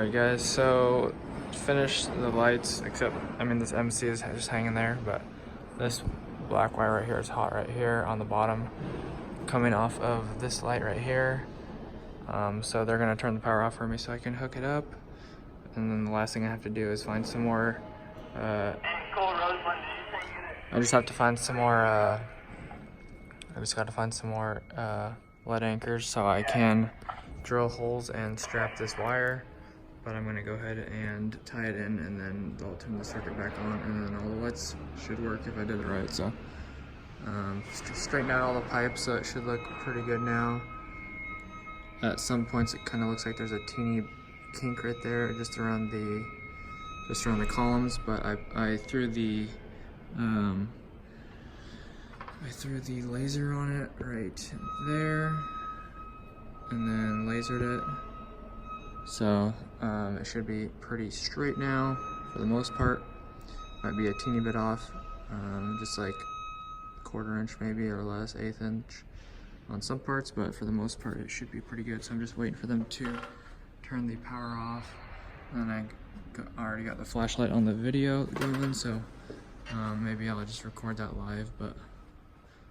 Alright guys, so finished the lights, except, this MC is just hanging there, but this black wire right here is hot right here on the bottom, coming off of this light right here. So they're gonna turn the power off for me so I can hook it up. And then the last thing I have to do is find some more, I just have to find some more, I just gotta find some more lead anchors so I can drill holes and strap this wire. But I'm gonna go ahead and tie it in, and then I'll turn the circuit back on, and then all the lights should work if I did it right. So straighten out all the pipes, so it should look pretty good now. At some points it kind of looks like there's a teeny kink right there just around the columns, but I threw the laser on it right there, and then lasered it. So it should be pretty straight now for the most part. Might be a teeny bit off, just like 1/4 inch maybe or less, 1/8 inch on some parts, but for the most part it should be pretty good. So I'm just waiting for them to turn the power off. And I already got the flashlight on the video going, so maybe I'll just record that live, but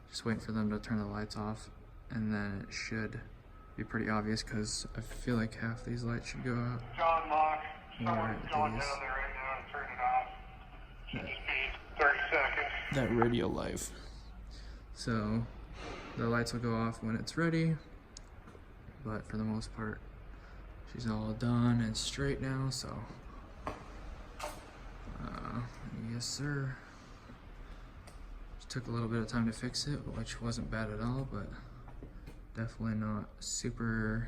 just waiting for them to turn the lights off, and then it should be pretty obvious because I feel like half these lights should go out. John Mock, someone's going down there right now and turn it off. Should just be 30 seconds. That radio live. So the lights will go off when it's ready, but for the most part she's all done and straight now, so yes sir. Just took a little bit of time to fix it, which wasn't bad at all, but definitely not super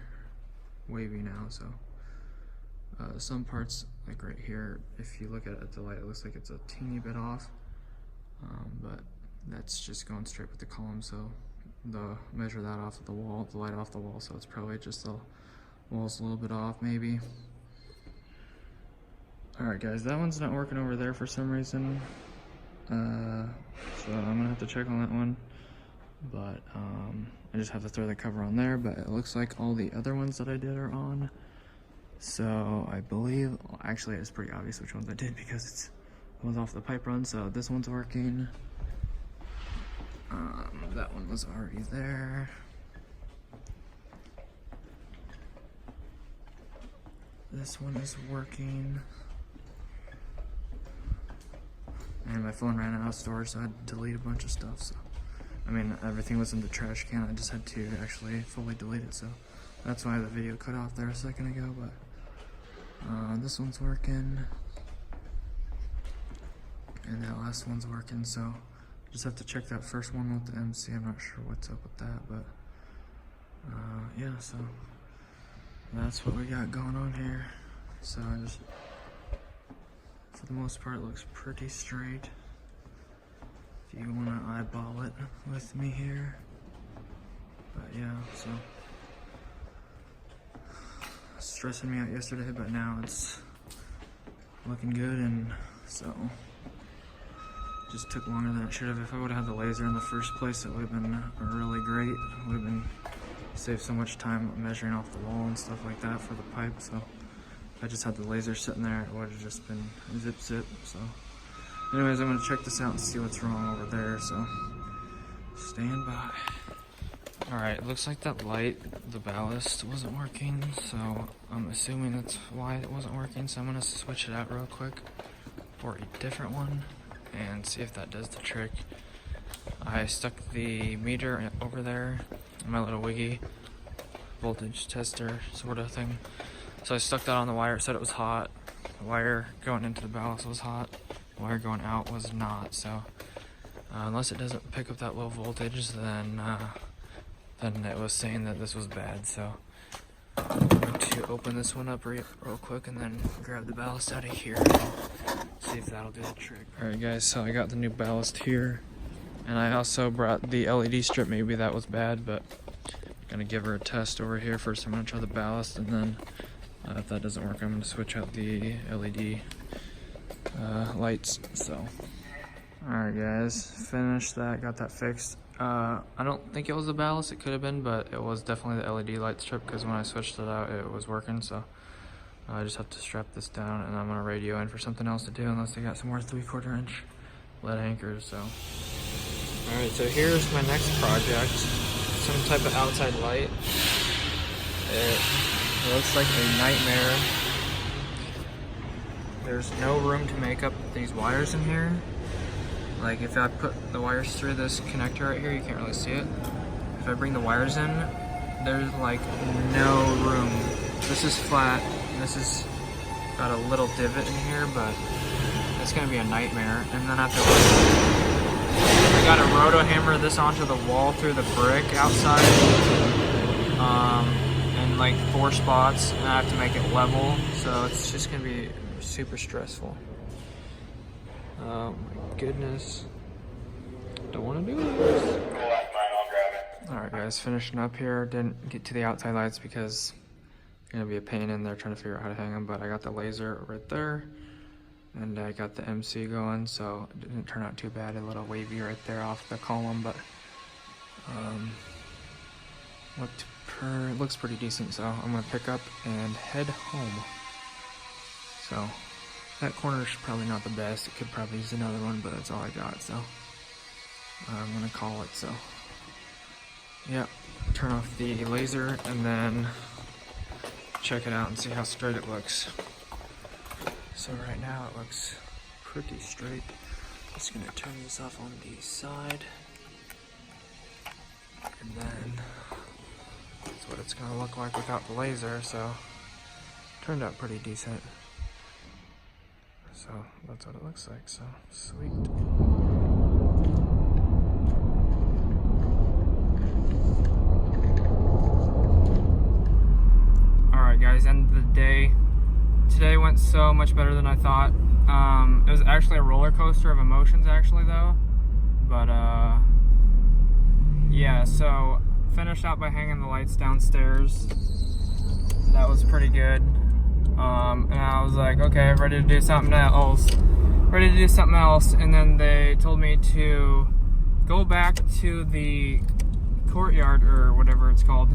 wavy now. So some parts, like right here, if you look at it at the light, it looks like it's a teeny bit off, but that's just going straight with the column. So measure that off of the wall, the light off the wall, so it's probably just the wall's a little bit off maybe. Alright guys, that one's not working over there for some reason, so I'm gonna have to check on that one. But I just have to throw the cover on there, but it looks like all the other ones that I did are on. So I believe, well, actually it's pretty obvious which ones I did because it was off the pipe run. So this one's working. That one was already there. This one is working. And my phone ran out of storage, so I had to delete a bunch of stuff. So everything was in the trash can. I just had to actually fully delete it, so that's why the video cut off there a second ago. But this one's working, and that last one's working. So just have to check that first one with the MC. I'm not sure what's up with that, but yeah. So that's what we got going on here. So for the most part, it looks pretty straight. If you want to eyeball it with me here. But yeah, so stressing me out yesterday, but now it's looking good, and so just took longer than it should have. If I would have had the laser in the first place, it would have been really great. It would have been saved so much time measuring off the wall and stuff like that for the pipe. So if I just had the laser sitting there, it would have just been zip. So anyways, I'm gonna check this out and see what's wrong over there, so stand by. Alright, it looks like that light, the ballast, wasn't working, so I'm assuming that's why it wasn't working. So I'm gonna switch it out real quick for a different one and see if that does the trick. I stuck the meter over there, my little wiggy voltage tester sort of thing. So I stuck that on the wire. It said it was hot. The wire going into the ballast was hot. The wire going out was not. So unless it doesn't pick up that low voltage, then it was saying that this was bad. So I'm going to open this one up real quick and then grab the ballast out of here and see if that'll do the trick. Alright guys, so I got the new ballast here, and I also brought the LED strip. Maybe that was bad, but I'm gonna give her a test over here. First I'm gonna try the ballast, and then if that doesn't work, I'm gonna switch out the LED lights. So alright guys, finished that, got that fixed. I don't think it was the ballast, it could have been, but it was definitely the LED light strip, because when I switched it out it was working. So I just have to strap this down, and I'm gonna radio in for something else to do unless they got some more 3/4 inch lead anchors. So, all right. So here's my next project. Some type of outside light. It looks like a nightmare. There's no room to make up these wires in here. Like if I put the wires through this connector right here, you can't really see it. If I bring the wires in, there's like no room. This is flat, and this is got a little divot in here, but it's gonna be a nightmare. And then I gotta roto hammer this onto the wall through the brick outside, in like 4 spots, and I have to make it level. So it's just gonna be super stressful. Oh my goodness. Don't want to do this. Alright guys, finishing up here. Didn't get to the outside lights because it's going to be a pain in there trying to figure out how to hang them, but I got the laser right there. And I got the MC going, so it didn't turn out too bad. A little wavy right there off the column, but looks pretty decent, so I'm going to pick up and head home. So that corner's probably not the best. It could probably use another one, but that's all I got, so I'm gonna call it. So yeah, turn off the laser and then check it out and see how straight it looks. So right now it looks pretty straight. Just gonna turn this off on the side, and then that's what it's gonna look like without the laser. So turned out pretty decent. So that's what it looks like, so sweet. Alright guys, end of the day. Today went so much better than I thought. It was actually a roller coaster of emotions actually though. But yeah, so finished out by hanging the lights downstairs. That was pretty good. And I was like, okay, ready to do something else. And then they told me to go back to the courtyard or whatever it's called.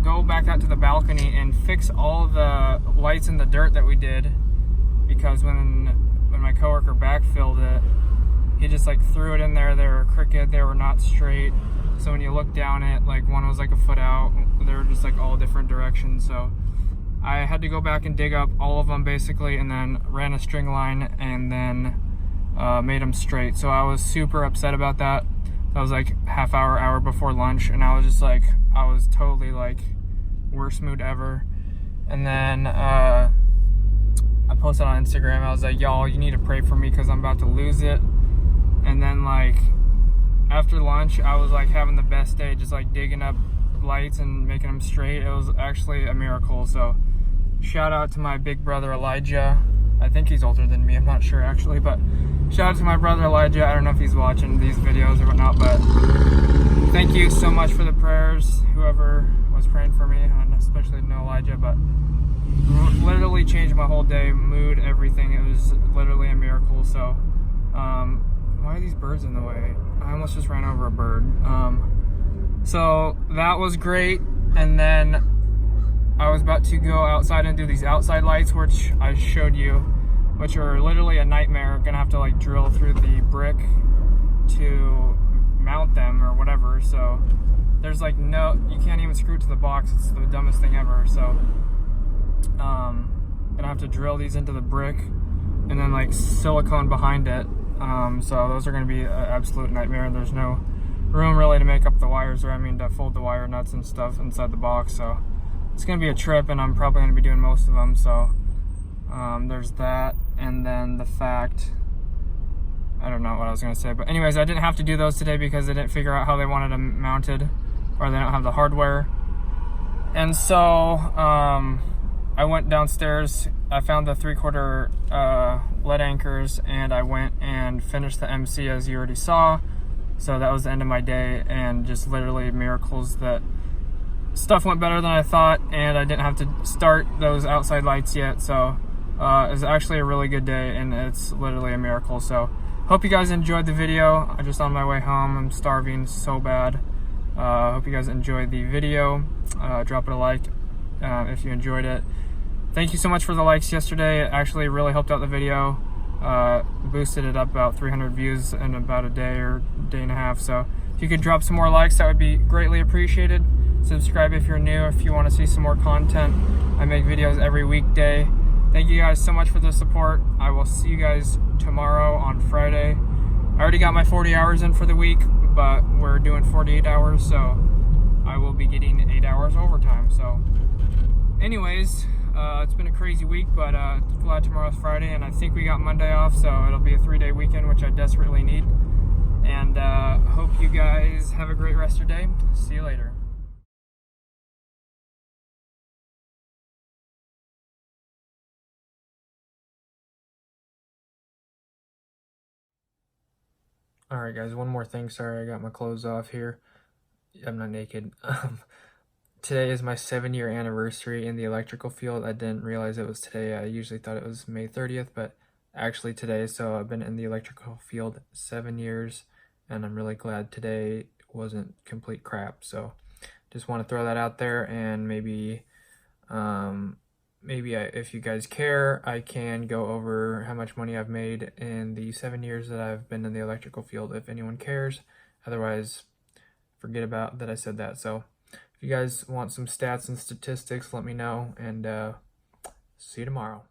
Go back out to the balcony and fix all the lights in the dirt that we did. Because when my coworker backfilled it, he just like threw it in there. They were crooked, they were not straight. So when you look down it, like one was like a foot out. They were just like all different directions. So I had to go back and dig up all of them basically, and then ran a string line and then made them straight. So I was super upset about that. That was like hour before lunch, and I was just like, I was totally like worst mood ever. And then I posted on Instagram, I was like, y'all, you need to pray for me because I'm about to lose it. And then like after lunch, I was like having the best day, just like digging up lights and making them straight. It was actually a miracle. So shout out to my big brother Elijah. I think he's older than me, I'm not sure actually, but shout out to my brother Elijah. I don't know if he's watching these videos or whatnot, but thank you so much for the prayers, whoever was praying for me, and especially no Elijah, but literally changed my whole day, mood, everything. It was literally a miracle. So why are these birds in the way? I almost just ran over a bird. So that was great. And then I was about to go outside and do these outside lights, which I showed you, which are literally a nightmare. Gonna have to like drill through the brick to mount them or whatever. So there's like no, you can't even screw it to the box. It's the dumbest thing ever. So gonna have to drill these into the brick and then like silicone behind it. So those are gonna be an absolute nightmare. There's no room really to make up the wires, or I mean to fold the wire nuts and stuff inside the box. So it's gonna be a trip, and I'm probably gonna be doing most of them. So there's that, and then the fact, I don't know what I was gonna say, but anyways, I didn't have to do those today because they didn't figure out how they wanted them mounted, or they don't have the hardware. And so I went downstairs, I found the 3/4 lead anchors, and I went and finished the MC as you already saw. So that was the end of my day, and just literally miracles that stuff went better than I thought, and I didn't have to start those outside lights yet. So it was actually a really good day, and it's literally a miracle. So hope you guys enjoyed the video. I'm just on my way home. I'm starving so bad. Hope you guys enjoyed the video. Drop it a like if you enjoyed it. thank you so much for the likes yesterday. It actually really helped out the video. Boosted it up about 300 views in about a day or day and a half. So if you could drop some more likes, that would be greatly appreciated. Subscribe if you're new, if you want to see some more content. I make videos every weekday. Thank you guys so much for the support. I will see you guys tomorrow on Friday. I already got my 40 hours in for the week, but we're doing 48 hours, so I will be getting 8 hours overtime. So anyways, it's been a crazy week, but glad tomorrow's Friday, and I think we got Monday off, so it'll be a 3-day weekend, which I desperately need. And hope you guys have a great rest of your day. See you later. Alright guys, one more thing. Sorry, I got my clothes off here. I'm not naked. Today is my 7-year anniversary in the electrical field. I didn't realize it was today. I usually thought it was May 30th, but actually today. So I've been in the electrical field 7 years, and I'm really glad today wasn't complete crap. So just want to throw that out there, and maybe if you guys care, I can go over how much money I've made in the 7 years that I've been in the electrical field, if anyone cares. Otherwise, forget about that I said that. So if you guys want some stats and statistics, let me know, and see you tomorrow.